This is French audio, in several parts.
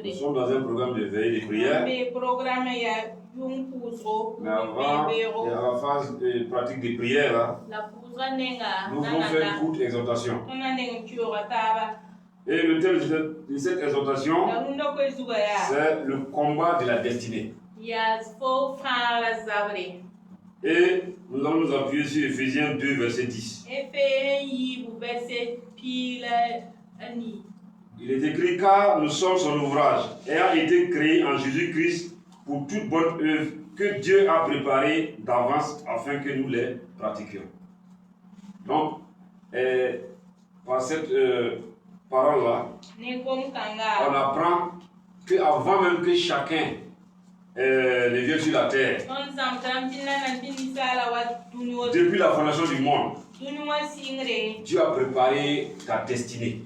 Nous sommes dans un programme de veille de prière. Mais avant, et à la phase de pratique de prière, là, nous voulons faire une courte exhortation. Et le thème de cette exhortation, c'est le combat de la destinée. Et nous allons nous appuyer sur Ephésiens 2, verset 10. Il est écrit, car nous sommes son ouvrage, ayant été créés en Jésus-Christ pour toute bonne œuvre que Dieu a préparée d'avance afin que nous les pratiquions. Donc, par cette parole-là, on apprend qu'avant même que chacun ne vienne sur la terre, depuis la fondation du monde, Dieu a préparé ta destinée.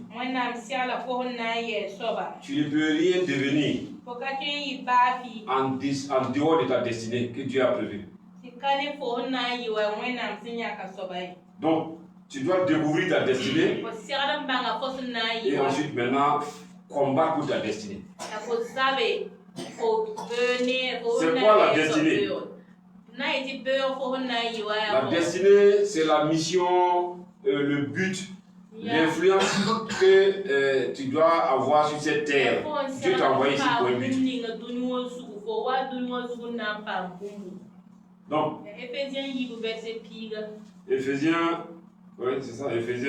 Tu ne peux rien devenir en dehors de ta destinée que Dieu a prévue. Donc, tu dois découvrir ta destinée et ensuite maintenant combattre pour ta destinée. C'est quoi la destinée? La destinée, c'est la mission, le but, l'influence que tu dois avoir sur cette terre. Dieu t'a envoyé ici pour un but. Donc, Ephésiens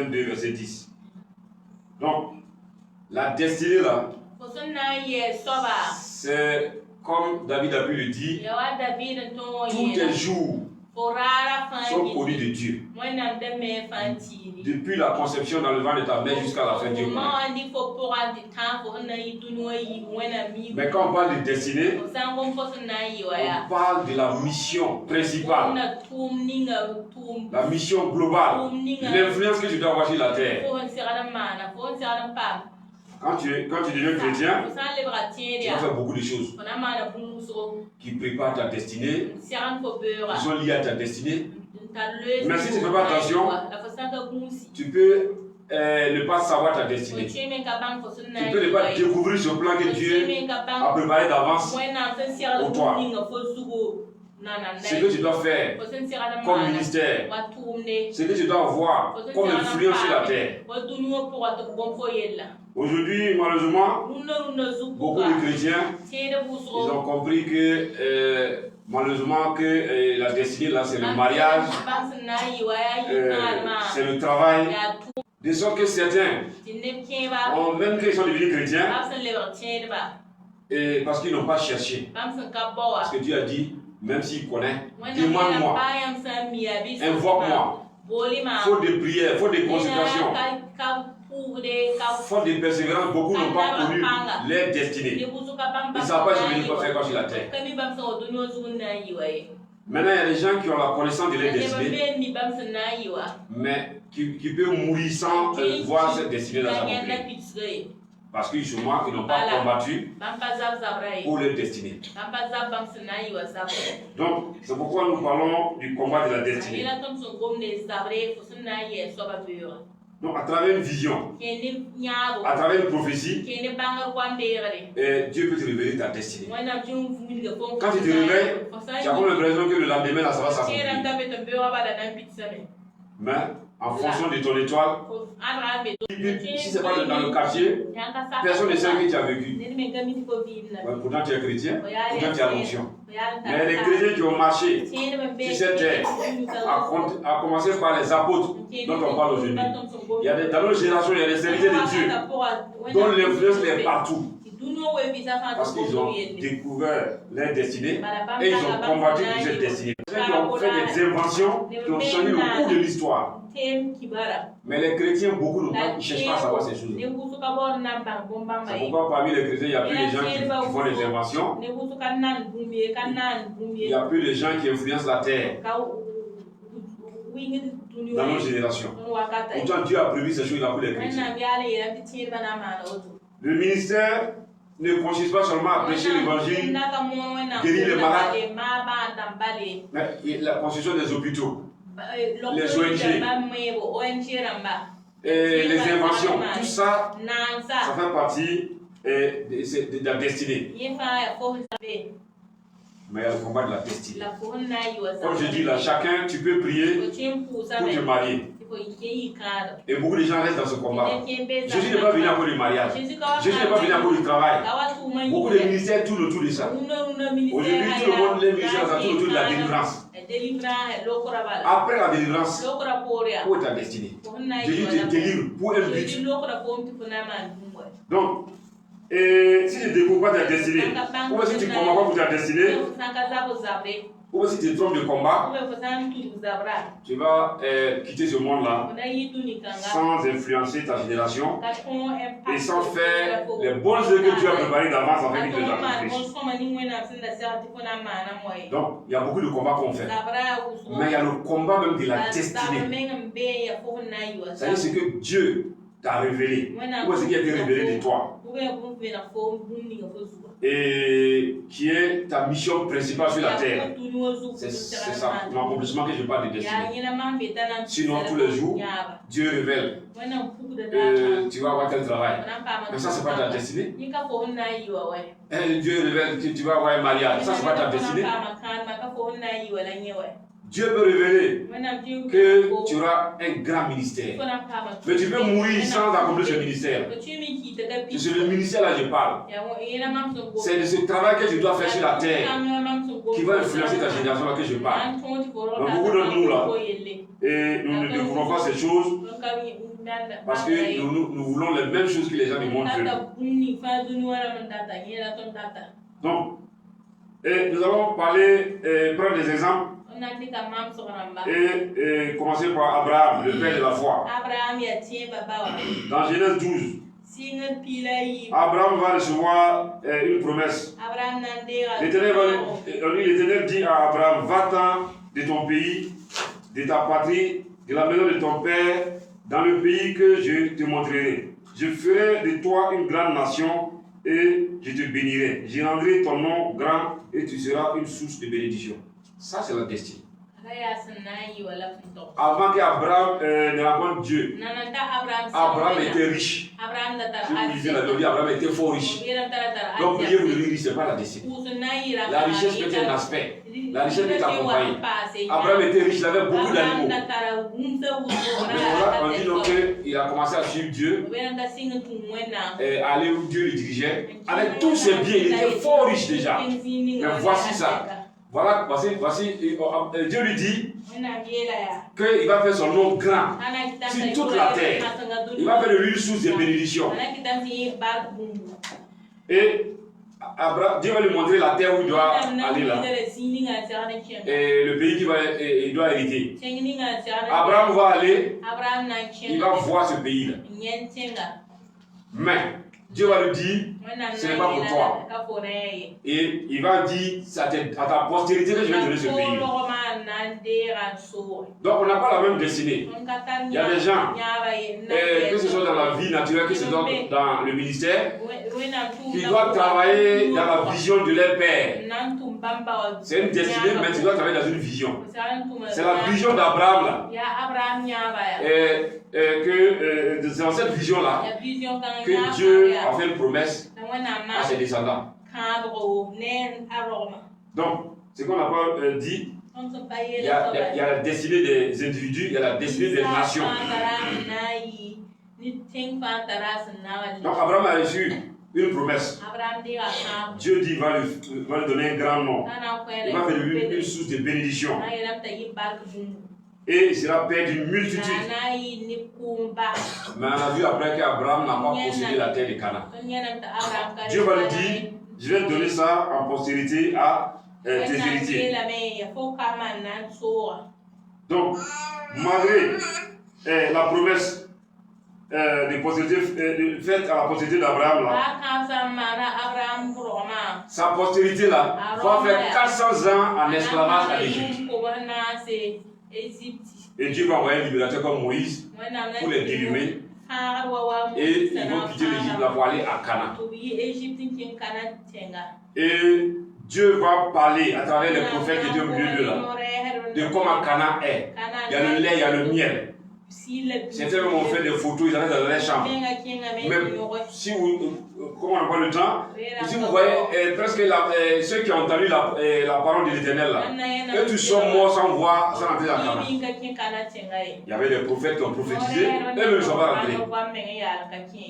2, verset 10. Donc, la destinée là, c'est comme David a pu le dire, tous tes jours sont connus de Dieu. Depuis la conception dans le ventre de ta mère jusqu'à la fin, Dieu connaît. Mais quand on parle de destinée, on parle de la mission principale, la mission globale, l'influence que tu dois avoir sur la terre. Quand tu deviens chrétien, tu vas faire beaucoup de choses qui préparent ta destinée, qui sont liées à ta destinée. Mais si tu ne fais pas attention, tu peux ne pas savoir ta destinée. Tu peux ne pas découvrir ce plan que Dieu a préparé d'avance pour toi. Ce que tu dois faire comme ministère, ce que tu dois avoir comme influence sur la terre. Aujourd'hui, malheureusement, beaucoup de chrétiens, ils ont compris que malheureusement que la destinée là, c'est le mariage, c'est le travail. De sorte que certains, même qu'ils sont devenus chrétiens, et parce qu'ils n'ont pas cherché. Parce que Dieu a dit, même s'il connaît, demande-moi, invoque-moi. Faute de prière, faute de consécration, faute de persévérance, beaucoup n'ont pas connu leur destinée. Ils ne savent pas ce qu'ils peuvent faire sur la terre. Maintenant, il y a des gens qui ont la connaissance de leur destinée, mais qui peuvent mourir sans voir cette destinée dans sa vie. Parce que justement, ils n'ont pas combattu pour leur destinée. Donc, c'est pourquoi nous parlons du combat de la destinée. Donc, à travers une vision, à travers une prophétie, Dieu peut te révéler ta destinée. Quand tu te réveilles, tu as comme l'impression que le lendemain, là, ça va s'accomplir. Mais en fonction de ton étoile, si ce n'est pas dans le quartier, personne ne sait que tu as vécu. Pourtant tu es chrétien, pourtant tu as l'onction. Mais les chrétiens qui ont marché sur cette terre, à commencer par les apôtres dont on parle aujourd'hui, dans nos générations, il y a des serviteurs de Dieu dont l'influence est partout. Parce qu'ils ont découvert leur destinée et ils ont combattu pour cette destinée. Ils ont fait des inventions qui ont changé le cours de l'histoire. Mais les chrétiens, beaucoup ne cherchent pas à savoir ces choses. C'est pourquoi parmi les chrétiens, il n'y a plus de gens qui font des inventions. Il n'y a plus de gens qui influencent la terre dans nos générations. Pourtant, Dieu a prévu ces choses-là pour les chrétiens. Le ministère ne consiste pas seulement à prêcher l'évangile, guérir les malades, mais la construction des hôpitaux, les ONG, et les inventions, tout ça, ça fait partie de la destinée. Mais il y a le combat de la destinée. Comme je dis là, chacun, tu peux prier pour te marier. Et beaucoup de gens restent dans ce combat. Jésus n'est pas venu à cause du mariage. Jésus n'est pas venu à cause du travail. Beaucoup de ministères tournent autour de ça. Aujourd'hui, tout le monde, les ministères tournent autour de la délivrance. Après la délivrance, où est ta destinée? Jésus te délivre pour un but. Donc, si tu ne découvres pas ta destinée, ou si tu ne combats pas pour ta destinée, ou si tu te trompes de combat, tu vas quitter ce monde-là sans influencer ta génération et sans faire les bonnes œuvres que tu as préparées d'avance afin que tu les accomplisses. Donc, il y a beaucoup de combats qu'on fait. Mais il y a le combat même de la destinée. C'est-à-dire ce que Dieu t'a révélé. Ou ce qui a été révélé de toi. Et qui est ta mission principale sur la terre. C'est ça, l'accomplissement que je parle de destinée. Sinon, tous les jours, Dieu révèle. Tu vas avoir tel travail. Mais ça, c'est pas ta destinée. Dieu révèle que tu vas avoir un mariage. Ça, c'est pas ta destinée. Dieu peut révéler que tu auras un grand ministère. Mais tu peux mourir sans accomplir ce ministère. C'est le ministère là que je parle. C'est de ce travail que tu dois faire sur la terre qui va influencer ta génération là que je parle. Donc, beaucoup de nous là, et nous ne découvrons pas ces choses parce que nous voulons les mêmes choses que les gens du monde veulent. Donc, nous allons parler, prendre des exemples. Et commencer par Abraham, le père de la foi. Dans Genèse 12, Abraham va recevoir une promesse. L'Éternel dit à Abraham, va-t'en de ton pays, de ta patrie, de la maison de ton père, dans le pays que je te montrerai. Je ferai de toi une grande nation et je te bénirai. Je rendrai ton nom grand et tu seras une source de bénédiction. Ça, c'est la destinée. Avant qu'Abraham ne rencontre Dieu, Abraham était riche. Si vous lisez la Bible, Abraham était fort riche. Donc, prier pour devenir riche, ce n'est pas la destinée. La richesse peut être un aspect. La richesse peut t'accompagner. Abraham était riche, il avait beaucoup d'animaux. Mais voilà, on dit donc qu'il a commencé à suivre Dieu, et aller où Dieu le dirigeait. Avec tous ses biens, il était fort riche déjà. Mais voici ça. Voilà, voici, Dieu lui dit qu'il va faire son nom grand sur toute la terre. Il va faire de lui une source de bénédiction. Et Dieu va lui montrer la terre où il doit aller là. Et le pays qu'il doit hériter. Abraham va aller, il va voir ce pays-là. Mais Dieu va lui dire, ce n'est pas pour toi. Et il va dire, c'est à ta postérité que je vais donner ce pays. Donc on n'a pas la même destinée. Il y a des gens, que ce soit dans la vie naturelle, que ce soit dans le ministère, qui doivent travailler dans la vision de leur père. C'est une destinée, mais tu dois travailler dans une vision. C'est la vision d'Abraham là. C'est dans cette vision-là que Dieu a fait une promesse à ses descendants. Donc, ce qu'on n'a pas dit, il y a la destinée des individus, il y a la destinée des nations. Donc, Abraham a reçu une promesse. Dieu dit va lui donner un grand nom. Il va faire de lui une source de bénédiction. Et il sera père d'une multitude. Mais on a vu après qu'Abraham n'a pas possédé la terre de Canaan. Dieu va lui dire, je vais donner ça en postérité à tes héritiers. Donc, malgré la promesse de postérité faite à la postérité d'Abraham là, sa postérité là va faire 400 ans en esclavage à l'Égypte. Et Dieu va envoyer un libérateur comme Moïse pour les délivrer. Et ils vont quitter l'Égypte pour aller à Canaan. Et Dieu va parler à travers les prophètes qui étaient au milieu de là, de comment Canaan est. Il y a le lait, il y a le miel. Certains ont fait des photos, ils allaient dans les chambres. Même si vous, comment on n'a pas le temps, si vous voyez presque ceux qui ont entendu la parole de l'Éternel là, eux tous sont morts sans voir, sans entrer dans la Canaan. Il y avait des prophètes qui ont prophétisé, eux-mêmes ne sont pas rentrés.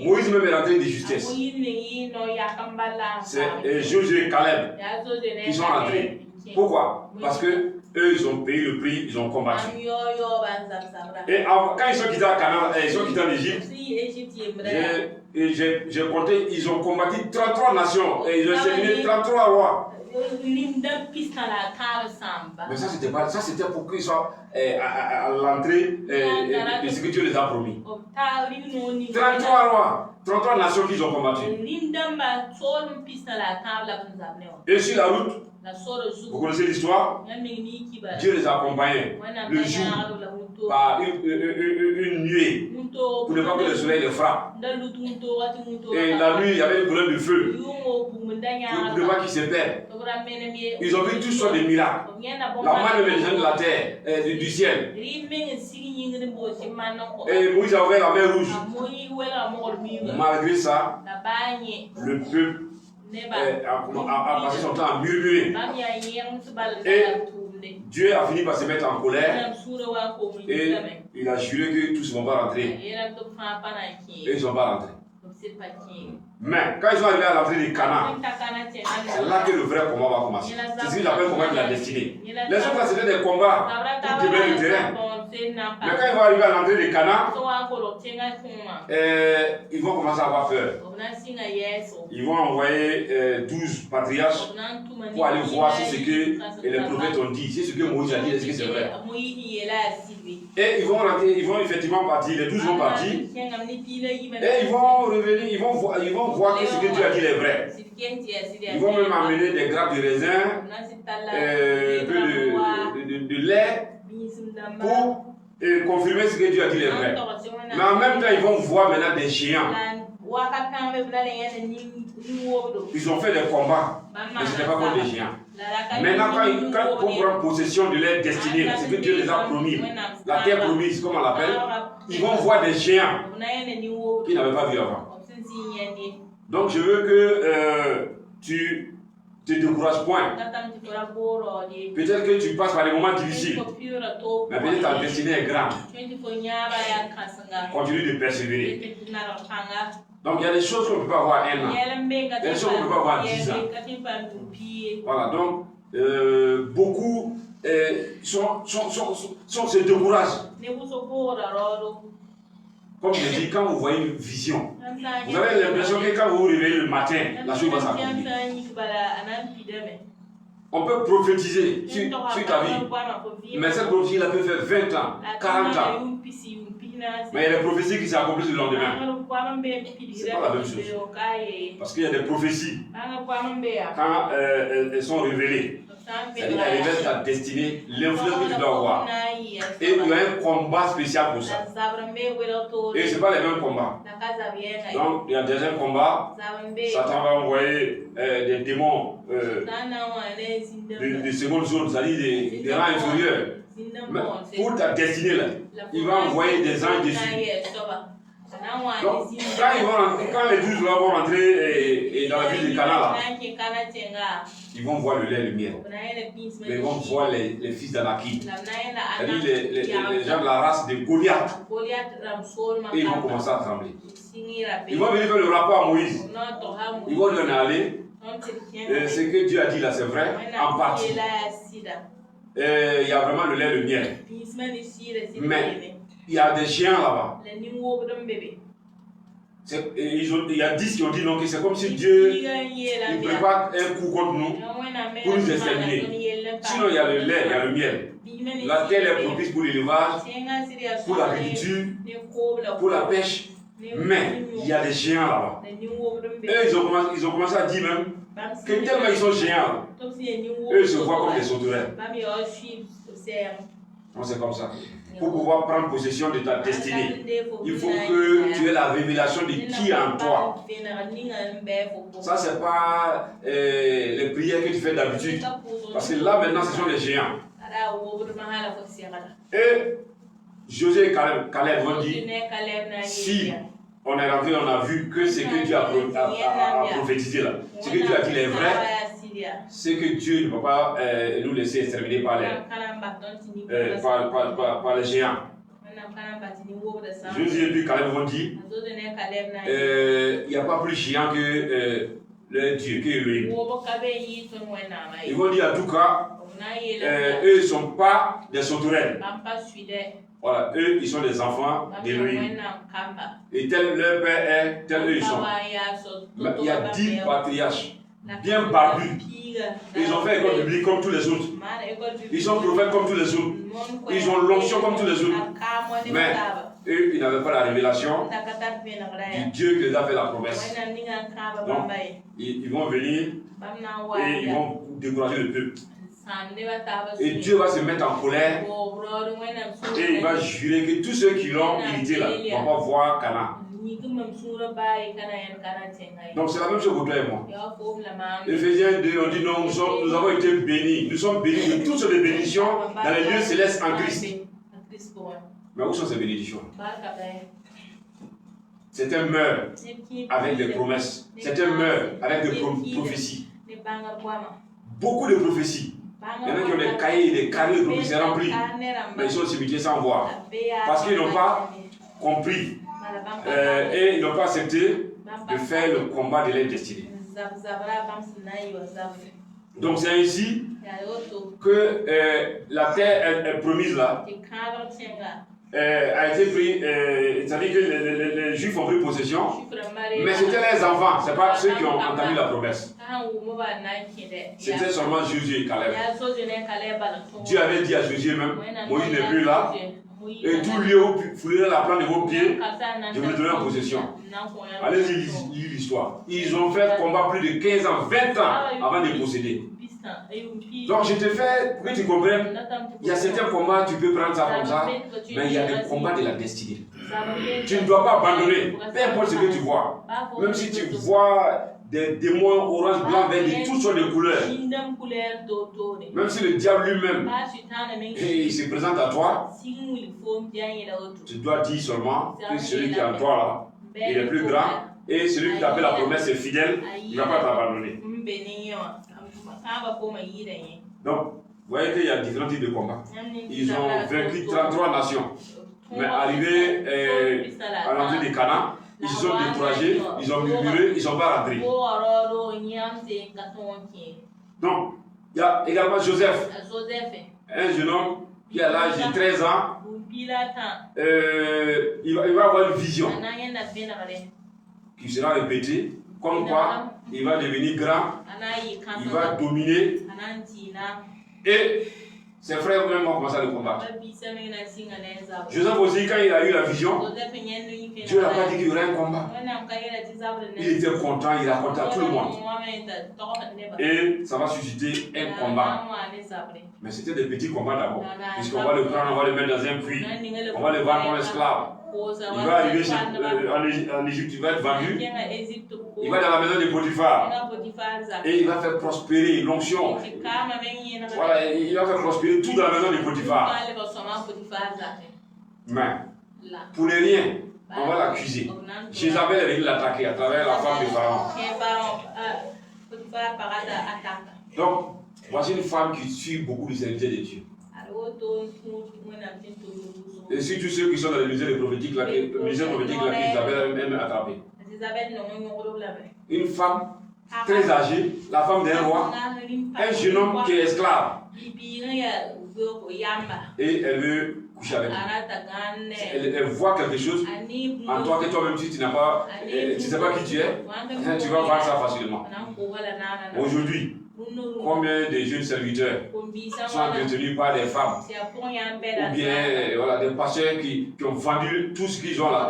Moïse même est rentré de justesse. C'est Josué et Caleb qui sont rentrés. Pourquoi? Parce que eux, ils ont payé le prix, ils ont combattu. Et quand ils sont quittés à Canaan, ils sont quittés en Égypte, j'ai compté, ils ont combattu 33 nations et ils ont éliminé 33 rois. Mais ça, c'était pour qu'ils soient à l'entrée de ce que Dieu les a promis. 33 rois, 33 nations qu'ils ont combattu. Et sur la route, vous connaissez l'histoire, Dieu les accompagnait le jour par une nuée pour ne pas que le soleil les frappe. Et la nuit, il y avait une colonne de feu pour ne pas qu'ils se perdent. Ils ont vu toutes sortes de miracles. La main de gens de la terre, du ciel. Et Moïse a ouvert la mer rouge. Malgré ça, le peuple a passé son temps à murmurer. Et Dieu a fini par se mettre en colère et il a juré que tous ne vont pas rentrer. Et ils ne sont pas rentrés. Mais quand ils sont arrivés à l'entrée du Canaan, c'est là que le vrai combat va commencer. C'est ce qu'ils appellent le combat de la destinée. Les autres, c'était des combats pour libérer le terrain. Mais quand ils vont arriver à l'entrée du Canaan, ils vont commencer à avoir peur. Ils vont envoyer 12 patriarches pour aller voir si ce que les prophètes ont dit, si ce que Moïse a dit, est-ce que c'est vrai. Et ils vont effectivement partir, les 12 vont partir, et ils vont revenir, ils vont voir que ce que Dieu a dit est vrai. Ils vont même amener des grappes de raisin, un peu de lait, pour confirmer ce que Dieu a dit est vrai. Mais en même temps, ils vont voir maintenant des géants. Ils ont fait des combats, mais ce n'était pas contre des géants. Maintenant, quand pour prendre possession de leur destinée, ce que Dieu les a promis, la terre promise, comme on l'appelle, ils vont voir des géants qu'ils n'avaient pas vu avant. Donc, je veux que tu ne te décourages point. Peut-être que tu passes par des moments difficiles, mais peut-être ta destinée est grande. Continue de persévérer. Donc, il y a des choses qu'on ne peut pas voir un an. Il y a des choses qu'on ne peut pas voir 10 ans. Voilà, donc, beaucoup se découragent. Comme je dis, quand vous voyez une vision, vous avez l'impression que quand vous vous réveillez le matin, la chose va s'accomplir. On peut prophétiser sur ta vie, mais cette prophétie, elle peut faire 20 ans, 40 ans. Mais il y a des prophéties qui s'accomplissent le lendemain. C'est pas la même chose. Parce qu'il y a des prophéties, quand elles sont révélées, c'est-à-dire qu'elles révèlent ta destinée, l'influence que tu dois avoir. Et il y a un combat spécial pour ça. Et ce n'est pas les mêmes combats. Donc, il y a déjà un combat. Satan va envoyer des démons de seconde zone, c'est-à-dire des rangs inférieurs. Mais pour ta destinée, là, il va envoyer des anges dessus. Donc, quand les 12 vont rentrer dans la ville de Canaan, ils vont voir le lait et le miel. Mais ils vont voir les fils d'Anakim. C'est-à-dire les gens de la race de Goliath. Et ils vont commencer à trembler. Ils vont venir faire le rapport à Moïse. Ils vont lui en aller. Ce que Dieu a dit là, c'est vrai, en partie. Il y a vraiment le lait et le miel. Mais il y a des géants là-bas. Il y a 10 qui ont dit non, que c'est comme si Dieu il prépare un coup contre nous pour nous exterminer. Sinon, il y a le lait, il y a le miel. La terre est propice pour l'élevage, pour l'agriculture, pour la pêche. Mais il y a des géants là-bas. Eux, ils ont commencé à dire même que tellement ils sont géants, eux ils se voient comme des sauterelles. Donc c'est comme ça. Pour pouvoir prendre possession de ta destinée, il faut que tu aies la révélation de qui est en toi. Ça, ce n'est pas les prières que tu fais d'habitude. Parce que là, maintenant, ce sont les géants. Et Josué et Caleb vont dire, si on est rentré, on a vu que ce que Dieu a prophétisé là, ce que Dieu a dit est vrai, c'est que Dieu ne va pas nous laisser exterminer par les géants. Josué et Caleb vont dire, il n'y a pas plus géant que le Dieu, que Elohim. Ils vont dire en tout cas, eux ils ne sont pas des sauterelles. Voilà, eux ils sont des enfants d'Elohim. Et tel leur père est, tel eux ils sont. Il y a 10 patriarches, bien barbus. Ils ont fait école biblique comme tous les autres. Ils sont prophètes comme tous les autres. Ils ont l'onction comme tous les autres. Mais eux, ils n'avaient pas la révélation du Dieu qui les a fait la promesse. Donc, ils vont venir et ils vont décourager le peuple. Et Dieu va se mettre en colère et il va jurer que tous ceux qui l'ont imité là ne vont pas voir Canaan. Donc c'est la même chose pour toi et moi. Éphésiens 2, on dit non, nous avons été bénis. Nous sommes bénis de toutes les bénédictions dans les lieux célestes en Christ. Mais où sont ces bénédictions? Certains meurent avec des promesses. Certains meurent avec des prophéties. Beaucoup de prophéties. Il y en a qui ont des cahiers, des carrés de prophéties remplis. Mais ils sont au cimetière sans voir. Parce qu'ils n'ont pas compris. Et ils n'ont pas accepté de faire le combat de leur destinée. Donc c'est ainsi que la terre est promise là a été pris, c'est-à-dire que les Juifs ont pris possession, mais c'était les enfants, ce n'est pas ceux qui ont entendu la promesse. C'était seulement Josué et Caleb. Dieu avait dit à Josué même, Moïse n'est plus là, et tout lieu où vous foulerez la plante de vos pieds, je vous le donnerai en possession. Allez-y lire l'histoire. Ils ont fait combat plus de 15 ans, 20 ans avant de posséder. Donc je te fais, pour que tu comprennes, il y a certains combats, tu peux prendre ça comme ça, mais il y a des combats de la destinée. Tu ne dois pas abandonner, peu importe ce que tu vois. Même si tu vois des démons orange, blanc, vert, de toutes sortes de couleurs. Même si le diable lui-même, il se présente à toi, tu dois dire seulement que celui qui est en toi là, il est plus grand, et celui qui t'appelle la promesse est fidèle, il ne va pas t'abandonner. Donc, vous voyez qu'il y a différents types de combats. Ils ont vaincu 33 nations. Mais arrivés à l'entrée de Canaan, ils se sont découragés, ils ont murmuré, ils ne sont pas rentrés. Donc, il y a également Joseph, un jeune homme qui a l'âge de 13 ans. Il va avoir une vision qui sera répétée, comme quoi il va devenir grand, il va dominer, et ses frères même vont commencer à le combattre. Joseph aussi, quand il a eu la vision, Dieu n'a pas dit qu'il y aurait un combat. Il était content, il racontait à tout le monde. Et ça va susciter un combat. Mais c'était des petits combats d'abord. Puisqu'on va le prendre, on va le mettre dans un puits, on va le vendre comme esclave. Il va arriver en Égypte, il va être vendu. Il va dans la maison de Potiphar. Et il va faire prospérer l'onction. Voilà, il va faire prospérer tout dans la maison de Potiphar. Mais, pour ne rien, on va l'accuser. Jézabel est venue l'attaquer à travers la femme de Pharaon. Donc, voici une femme qui suit beaucoup de serviteurs de Dieu. Et surtout ceux qui sont dans les musées prophétiques, qu'Isabelle aime attraper. Une femme très âgée, la femme d'un roi, un jeune homme qui est esclave. Et elle veut coucher avec lui. Elle voit quelque chose en toi que toi-même tu n'as pas, tu ne sais pas qui tu es, tu vas voir ça facilement. Aujourd'hui, combien de jeunes serviteurs sont entretenus par des femmes ou bien voilà, des pasteurs qui ont vendu tout ce qu'ils ont là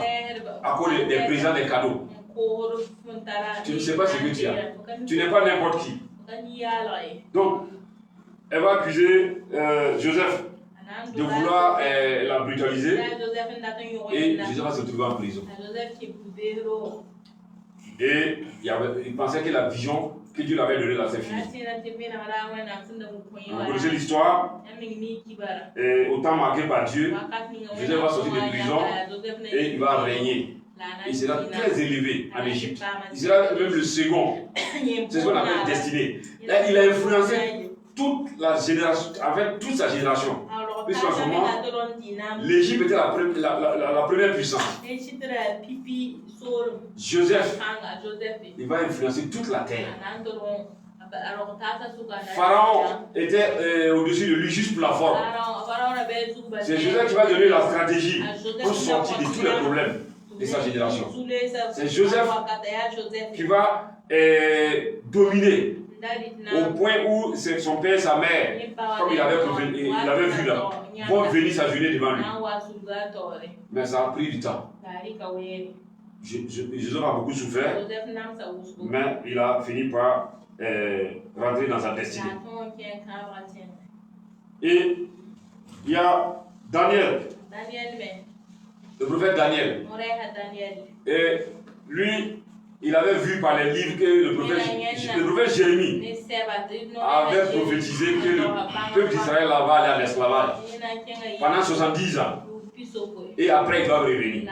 à cause des présents, des cadeaux. Tu ne sais pas ce que tu as. Tu n'es pas n'importe qui. Donc, elle va accuser Joseph de vouloir la brutaliser et Joseph va se trouver en prison. Et il pensait que la vision que Dieu lui avait donnée là, c'est fini. Vous connaissez l'histoire? Au temps marqué par Dieu, Joseph va sortir de prison et il va régner. Il sera très élevé en Égypte. Il sera même le second. C'est ce qu'on appelle destiné. Là, il a influencé toute la génération, avec toute sa génération. Puisqu'en ce moment, l'Égypte était la première puissance. Joseph, il va influencer toute la terre. Pharaon était au-dessus de lui, juste pour la forme. C'est Joseph qui va donner la stratégie pour sortir de tous les problèmes de sa génération. C'est Joseph qui va dominer au point où son père et sa mère, comme il avait vu là, vont venir s'agenouiller devant lui. Mais ça a pris du temps. Joseph a beaucoup souffert, mais il a fini par rentrer dans sa destinée. Et il y a Daniel, le prophète Daniel. Et lui, il avait vu par les livres que le prophète Jérémie avait prophétisé que le peuple d'Israël va aller en esclavage pendant 70 ans. Et après, il va revenir.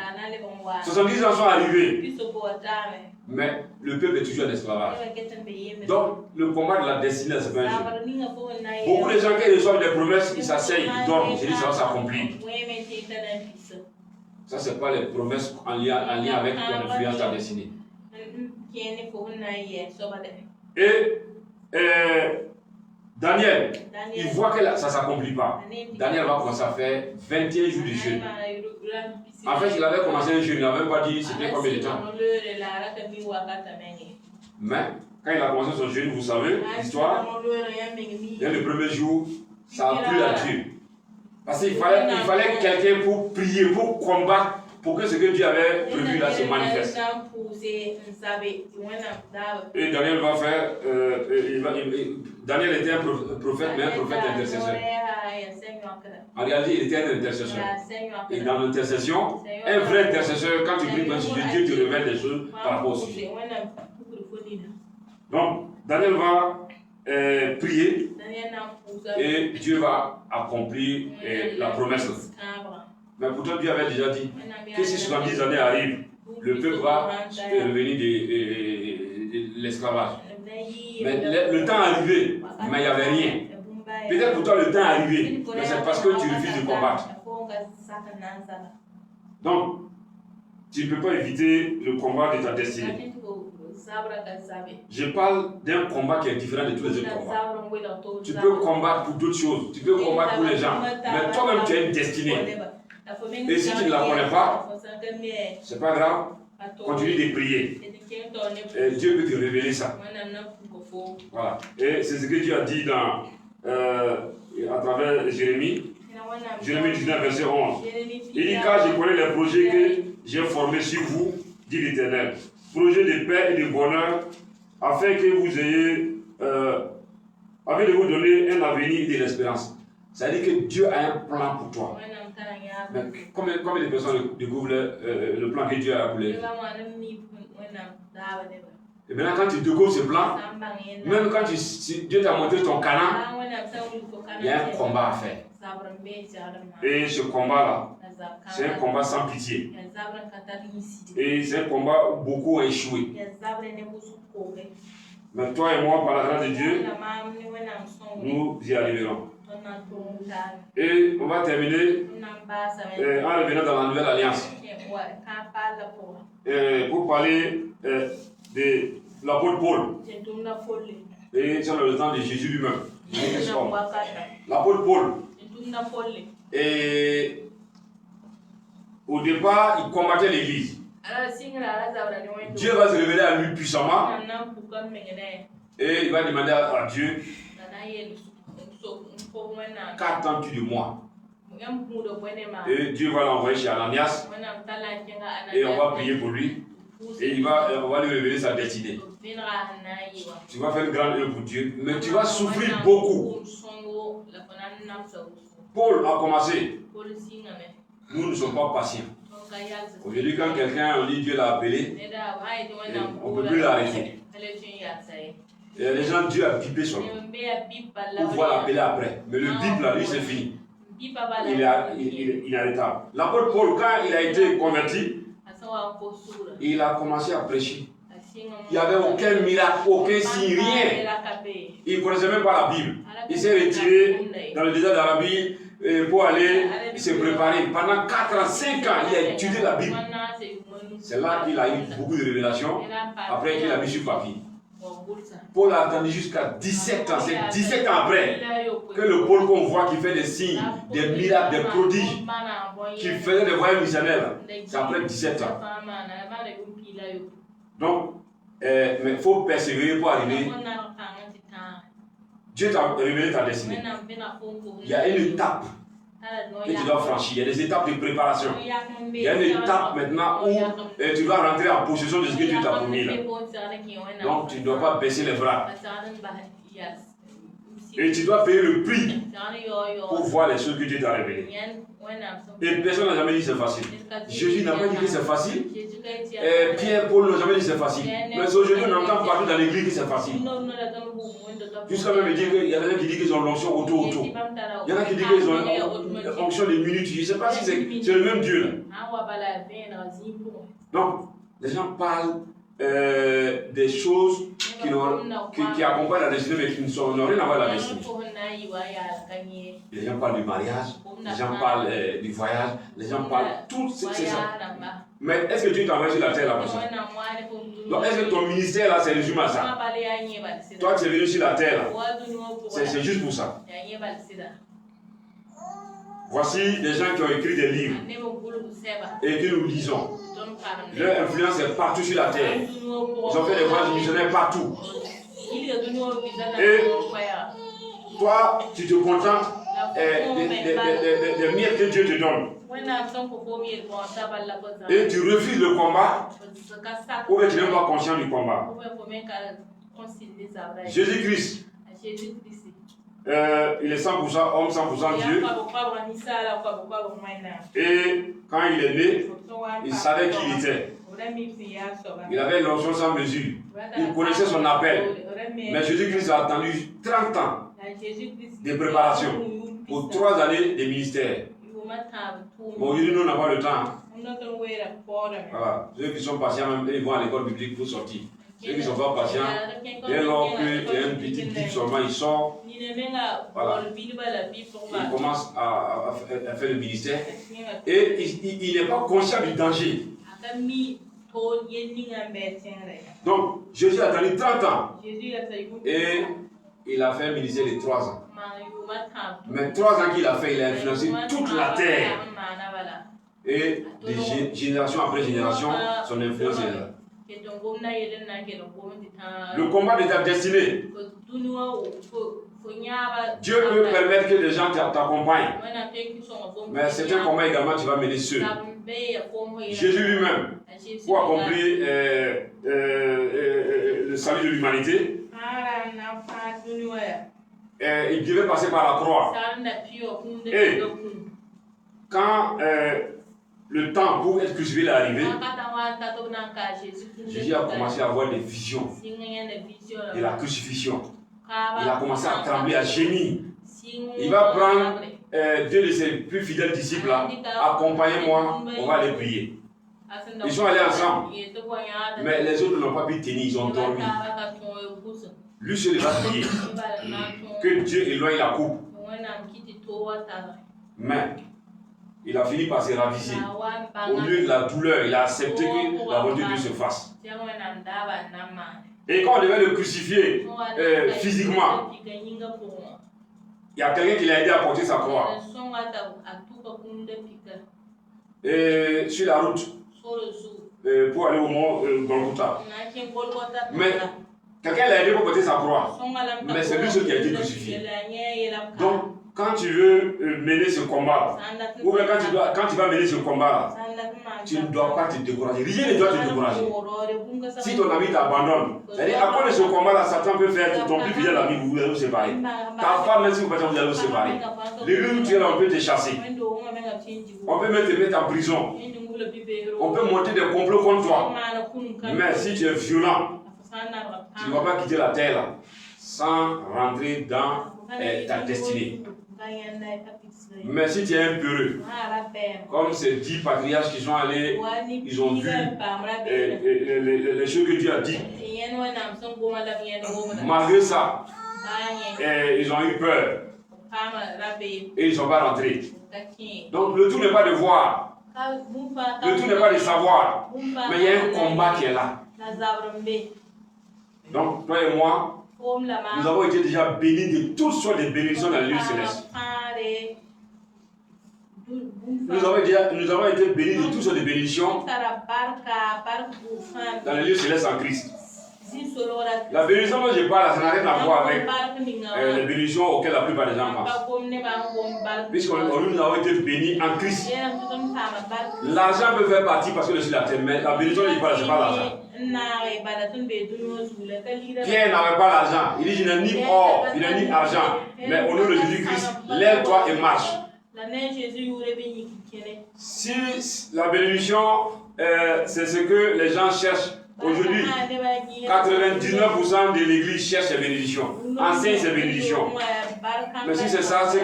70 ans sont arrivés. Mais le peuple est toujours en esclavage. Donc, le combat de la destinée, c'est pas un jeu. Beaucoup de gens qui reçoivent des promesses, ils s'asseyent, ils dorment, ils se disent ça va s'accomplir. Ça, ce n'est pas les promesses en lien avec ton influence, ta destinée. Et Daniel, il voit que ça ne s'accomplit pas. Daniel va commencer à faire 21 jours de jeûne. En fait, il avait commencé un jeûne, il n'avait même pas dit c'était combien de temps. Mais quand il a commencé son jeûne, vous savez, l'histoire, dès le premier jour, ça a plu à Dieu. Parce qu'il fallait quelqu'un pour prier, pour combattre, pour que ce que Dieu avait prévu là se manifeste. Et Daniel va faire, Daniel était un prophète, mais un prophète intercesseur. En réalité, il était un intercesseur. Et dans l'intercession, un vrai intercesseur, quand tu pries, Dieu te révèle des choses par rapport au sujet. Donc, Daniel va prier et Dieu va accomplir la promesse. Mais pourtant, Dieu avait déjà dit que si 70 années arrivent, le peuple va revenir de l'esclavage. Mais le temps est arrivé, mais il n'y avait rien. Peut-être pour toi le temps est arrivé, mais c'est parce que tu refuses de combattre. Donc, tu ne peux pas éviter le combat de ta destinée. Je parle d'un combat qui est différent de tous les autres combats. Tu peux combattre pour d'autres choses, tu peux combattre pour les gens, mais toi-même tu as une destinée. Et si tu ne la connais pas, c'est pas grave, continue de prier. Et Dieu peut te révéler ça. Voilà. Et c'est ce que Dieu a dit à travers Jérémie. Jérémie 19, verset 11. Il dit, car je connais les projets que j'ai formés sur vous, dit l'Éternel. Projets de paix et de bonheur, afin que vous ayez, afin de vous donner un avenir et de l'espérance. C'est-à-dire que Dieu a un plan pour toi. Mais combien de personnes découvrent le plan que Dieu a pour les Et maintenant, quand tu découvres ce plan, même quand Dieu t'a montré ton canard, il y a un combat à faire. Et ce combat-là, c'est un combat sans pitié. Et c'est un combat où beaucoup ont échoué. Mais toi et moi, par la grâce de Dieu, nous y arriverons. Et on va terminer en revenant dans la nouvelle alliance. Pour parler de l'apôtre Paul. Et sur le temps de Jésus lui-même. L'apôtre Paul. Et au départ, il combattait l'église. Dieu va se révéler à lui puissamment. Et il va demander à Dieu, qu'attends-tu de moi? Et Dieu va l'envoyer chez Ananias. Et on va prier pour lui. Et on va lui révéler sa destinée. Tu vas faire une grande œuvre pour Dieu, mais tu vas souffrir beaucoup. Paul a commencé. Nous ne sommes pas patients. Aujourd'hui, quand quelqu'un, on dit Dieu l'a appelé, on ne peut plus l'arrêter. Il y a des gens, Dieu a bipé son nom. On voit l'appeler après. Mais le bip là, lui, c'est fini. Il est inarrêtable. L'apôtre Paul, quand il a été converti, il a commencé à prêcher. Il n'y avait aucun miracle, aucun signe, rien. Il ne connaissait même pas la Bible. Il s'est retiré dans le désert d'Arabie pour aller se préparer. Pendant 4 ans, 5 ans, il a étudié la Bible. C'est là qu'il a eu beaucoup de révélations. Après qu'il a mis sur papier. Paul a attendu jusqu'à 17 ans. C'est 17 ans après que le Paul qu'on voit qui fait des signes, des miracles, des prodiges, qui faisait des voyages missionnaires. C'est après 17 ans. Donc, mais il faut persévérer pour arriver. Dieu t'a révélé ta destinée. Il y a une étape que tu dois franchir. Il y a des étapes de préparation. Il y a une étape maintenant où tu dois rentrer en possession de ce que Dieu t'a promis là. Donc tu ne dois pas baisser les bras. Et tu dois payer le prix pour voir les choses que Dieu t'a révélées. Et personne n'a jamais dit c'est facile. Jésus n'a pas dit que c'est facile. Pierre, Paul n'ont jamais dit c'est facile. Mais aujourd'hui, on entend partout dans l'église que c'est facile. Jusqu'à même dire qu'il y a des gens qui disent qu'ils ont l'onction auto. Il y en a qui disent qu'ils ont l'onction des minutes. Je ne sais pas si c'est le même Dieu là. Donc, les gens parlent des choses qui accompagnent la destinée mais qui n'ont rien à voir avec la destinée. Les gens parlent du mariage, les gens parlent du voyage, les gens parlent tout c'est ça. Mais est-ce que Dieu t'a envoyé sur la terre là pour ça? Donc est-ce que ton ministère là c'est résumé à ça? Toi tu es venu sur la terre là, c'est juste pour ça. Voici des gens qui ont écrit des livres et que nous lisons. Leur influence est partout sur la terre. Ils ont fait des voyages missionnaires partout. Et toi, tu te contentes des miettes que Dieu te donne. Et tu refuses le combat ou que tu n'es pas conscient du combat. Jésus-Christ, il est 100% homme, 100% Dieu. Et quand il est né, il savait qui il était. Il avait l'onction sans mesure. Il connaissait son appel. Mais Jésus-Christ a attendu 30 ans de préparation pour 3 années de ministère. Bon, aujourd'hui, nous n'avons pas le temps. Voilà. Ceux qui sont patients, même, ils vont à l'école biblique pour sortir. Ceux qui ne sont pas patients, dès lors qu'il y a une petite Bible seulement, ils sortent. Voilà. Il commence à faire le ministère. Et il n'est pas conscient du danger. Donc, Jésus a attendu 30 ans. Et il a fait un ministère de 3 ans. Mais 3 ans qu'il a fait, il a influencé toute la terre. Et de génération après génération, son influence est là. Le combat de ta destinée. Dieu peut permettre que des gens t'accompagnent. Mais c'est un combat également que tu vas mener seul. Jésus lui-même, pour accomplir le salut de l'humanité, il devait passer par la croix. Et quand le temps pour être crucifié est arrivé, Jésus a commencé à avoir des visions de la crucifixion. Il a commencé à trembler, à gémir. Il va prendre 2 de ses plus fidèles disciples là. Accompagnez-moi, on va aller prier. Ils sont allés ensemble. Mais les autres n'ont pas pu tenir, ils ont dormi. Lui seul va prier. Que Dieu éloigne la coupe. Mais il a fini par se raviser. Au lieu de la douleur, il a accepté que la volonté de Dieu se fasse. Et quand on devait le crucifier physiquement, il y a quelqu'un qui l'a aidé à porter sa croix. Et sur la route, pour aller au mont Golgotha. Mais quelqu'un l'a aidé pour porter sa croix. Mais c'est lui seul qui a été crucifié. Donc, quand tu veux mener ce combat, ou bien quand tu vas mener ce combat, tu ne dois pas te décourager. Rien ne doit te décourager. Si ton ami t'abandonne, c'est-à-dire à cause de ce combat-là, Satan peut faire ton plus fidèle ami, vous allez vous séparer. Ta femme, même si vous allez vous séparer. Les lieux où tu es là, on peut te chasser. On peut même te mettre en prison. On peut monter des complots contre toi. Mais si tu es violent, tu ne vas pas quitter la terre là, sans rentrer dans ta destinée. Mais si tu es un peureux, comme ces 10 patriarches qui sont allés, ils ont vu les choses que Dieu a dit. Malgré ça, ils ont eu peur. Et ils ne sont pas rentrés. Donc le tout n'est pas de voir. Le tout n'est pas de savoir. Mais il y a un combat qui est là. Donc toi et moi, nous avons été déjà bénis de toutes sortes de bénédictions dans le lieu céleste. Nous avons été bénis de toutes sortes de bénédictions dans le lieu céleste en Christ. La bénédiction dont je parle, ça n'a rien à voir avec les bénédictions auxquelles la plupart des gens pensent. Puisque nous avons été bénis en Christ. L'argent peut faire partie parce que je suis la terre, mais la bénédiction, je ne parle, c'est pas l'argent. Pierre n'avait pas l'argent. Il dit, je n'ai ni or, je n'ai ni argent. Mais au nom de Jésus-Christ, lève-toi et marche. Si la bénédiction, c'est ce que les gens cherchent aujourd'hui, 99% de l'église cherche ses bénédictions, enseigne ses bénédictions. Mais si c'est ça, c'est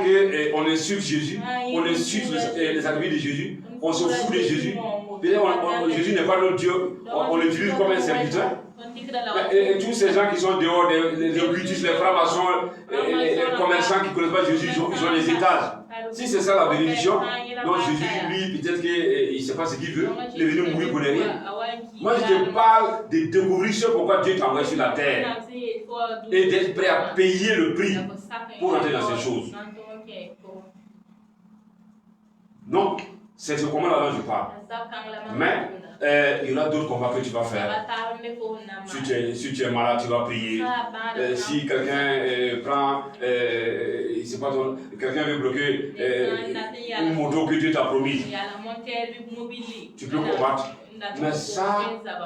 qu'on insulte Jésus, on insulte les attributs de Jésus, on se fout de Jésus. Jésus n'est pas notre Dieu, on l'utilise comme un serviteur. Et tous ces gens qui sont dehors, les occultistes, les francs-maçons, les commerçants qui ne connaissent pas Jésus, ils ont les étages. Si c'est ça la bénédiction, donc Jésus, lui, peut-être qu'il ne sait pas ce qu'il veut, il est venu mourir pour rien. Moi, je te parle de découvrir ce pourquoi Dieu t'a envoyé sur la terre et d'être prêt à payer le prix pour entrer dans ces choses. Donc, c'est ce combat-là dont je parle. Mais il y aura d'autres combats que tu vas faire. Si tu es malade, tu vas prier. Si quelqu'un prend, c'est pas ton, quelqu'un veut bloquer une moto que Dieu t'a promise, tu peux combattre. Mais ça,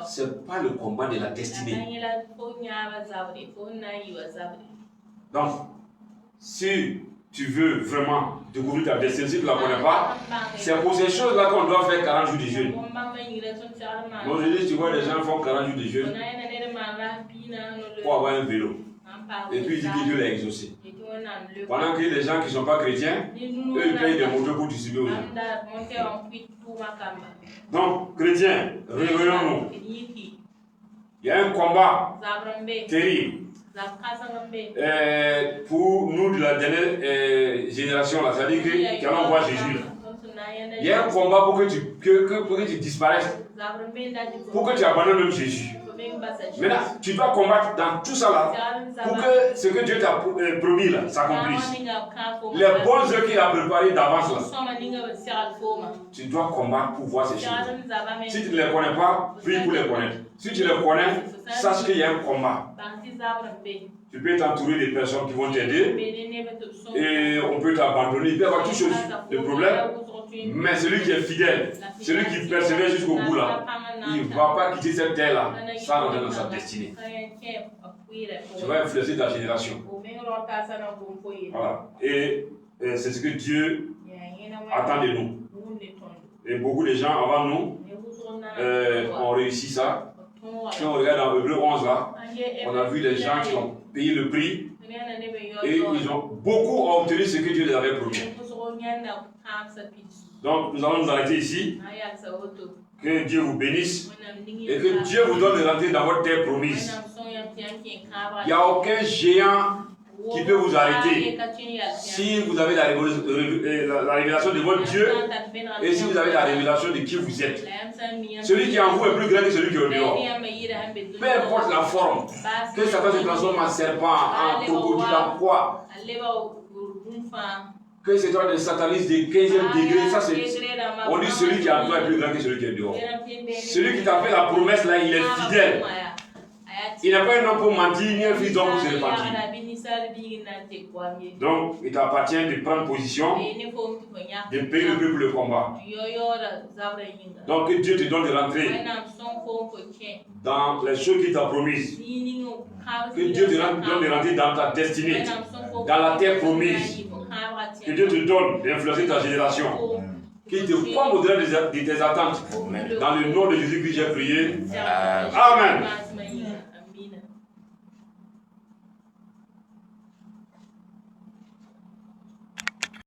c'est pas le combat de la destinée. Donc, si tu veux vraiment découvrir ta destinée, si tu ne la connais pas, c'est pour ces choses-là qu'on doit faire 40 jours de jeûne. Donc je dis, tu vois, les gens font 40 jours de jeûne pour avoir un vélo. Et puis il dit que Dieu l'a exaucé. Pendant que les gens qui ne sont pas chrétiens, eux, ils payent des motos pour distribuer aux gens. Donc, chrétiens, réveillons-nous. Il y a un combat terrible. Pour nous de la dernière génération, c'est-à-dire qui allons voir Jésus. Il y a un combat pour que tu disparaisses, pour que tu abandonnes même Jésus. Maintenant, tu dois combattre dans tout ça là, pour que ce que Dieu t'a promis là s'accomplisse. Les bons œuvres qu'il a préparés d'avance là, tu dois combattre pour voir ces choses. Si tu ne les connais pas, prie pour les connaître. Si tu les connais, sache qu'il y a un combat. Tu peux t'entourer des personnes qui vont t'aider et on peut t'abandonner. Il peut y avoir toutes choses de problème. Mais celui qui est fidèle, celui qui persévère jusqu'au bout là, il ne va pas quitter cette terre là sans rentrer dans sa destinée. Tu vas influencer ta génération. Voilà. Et c'est ce que Dieu attend de nous. Et beaucoup de gens avant nous ont réussi ça. Si on regarde dans Hébreux 11 là, on a vu les gens qui ont payé le prix et ils ont beaucoup obtenu ce que Dieu les avait promis. Donc nous allons nous arrêter ici. Que Dieu vous bénisse et que Dieu vous donne de rentrer dans votre terre promise. Il n'y a aucun géant qui peut vous arrêter si vous avez la révélation de votre Dieu et si vous avez la révélation de qui vous êtes. Celui qui est en vous est plus grand que celui qui est au dehors. Peu importe la forme, que Satan se transforme en serpent, en crocodile, en quoi, que c'est toi de sataniste de 15e degré, ça c'est. On dit celui qui est en toi est plus grand que celui qui est dehors. Celui qui t'a fait la promesse là, il est fidèle. Il n'est pas un homme pour mentir, ni un fils d'homme pour se repentir. Donc, il t'appartient de prendre position, de payer le prix pour le combat. Donc, que Dieu te donne de rentrer dans les choses qu'il t'a promises. Que Dieu te donne de rentrer dans ta destinée, dans la terre promise. Que Dieu te donne d'influencer ta génération. Qu'il te forme au-delà de tes attentes. Dans le nom de Jésus-Christ, j'ai prié. Amen.